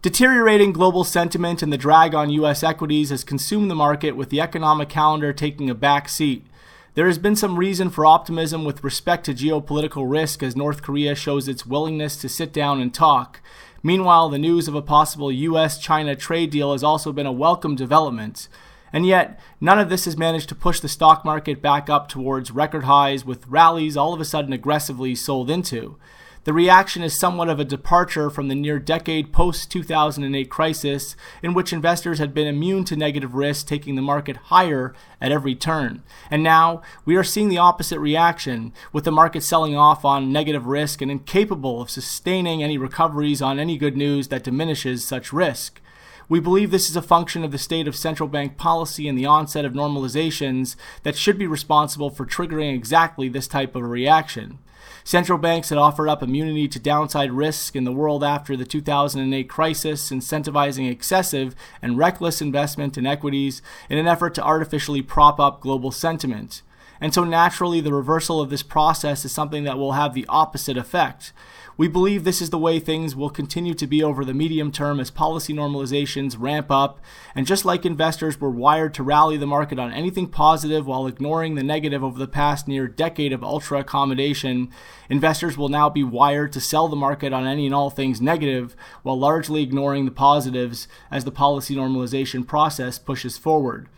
Deteriorating global sentiment and the drag on U.S. equities has consumed the market, with the economic calendar taking a back seat. There has been some reason for optimism with respect to geopolitical risk as North Korea shows its willingness to sit down and talk. Meanwhile, the news of a possible U.S.-China trade deal has also been a welcome development. And yet, none of this has managed to push the stock market back up towards record highs, with rallies all of a sudden aggressively sold into. The reaction is somewhat of a departure from the near-decade post-2008 crisis, in which investors had been immune to negative risk, taking the market higher at every turn. And now, we are seeing the opposite reaction, with the market selling off on negative risk and incapable of sustaining any recoveries on any good news that diminishes such risk. We believe this is a function of the state of central bank policy and the onset of normalizations that should be responsible for triggering exactly this type of a reaction. Central banks had offered up immunity to downside risk in the world after the 2008 crisis, incentivizing excessive and reckless investment in equities in an effort to artificially prop up global sentiment. And so naturally, the reversal of this process is something that will have the opposite effect. We believe this is the way things will continue to be over the medium term as policy normalizations ramp up, and just like investors were wired to rally the market on anything positive while ignoring the negative over the past near decade of ultra accommodation, investors will now be wired to sell the market on any and all things negative while largely ignoring the positives as the policy normalization process pushes forward.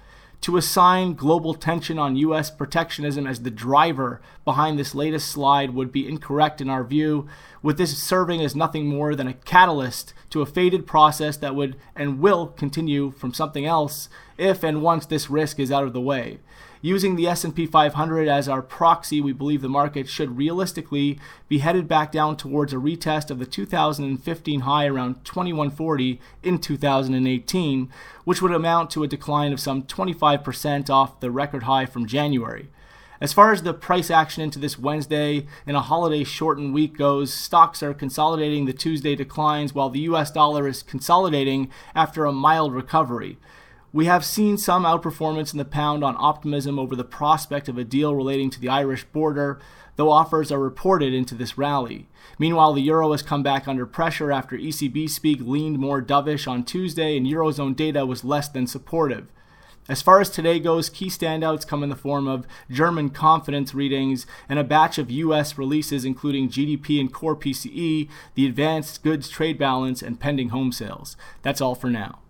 To assign global tension on U.S. protectionism as the driver behind this latest slide would be incorrect in our view, with this serving as nothing more than a catalyst to a faded process that would and will continue from something else if and once this risk is out of the way. Using the S&P 500 as our proxy, we believe the market should realistically be headed back down towards a retest of the 2015 high around 2140 in 2018, which would amount to a decline of some 25% off the record high from January. As far as the price action into this Wednesday and a holiday-shortened week goes, stocks are consolidating the Tuesday declines while the US dollar is consolidating after a mild recovery. We have seen some outperformance in the pound on optimism over the prospect of a deal relating to the Irish border, though offers are reported into this rally. Meanwhile, the euro has come back under pressure after ECB speak leaned more dovish on Tuesday and Eurozone data was less than supportive. As far as today goes, key standouts come in the form of German confidence readings and a batch of U.S. releases including GDP and core PCE, the advanced goods trade balance, and pending home sales. That's all for now.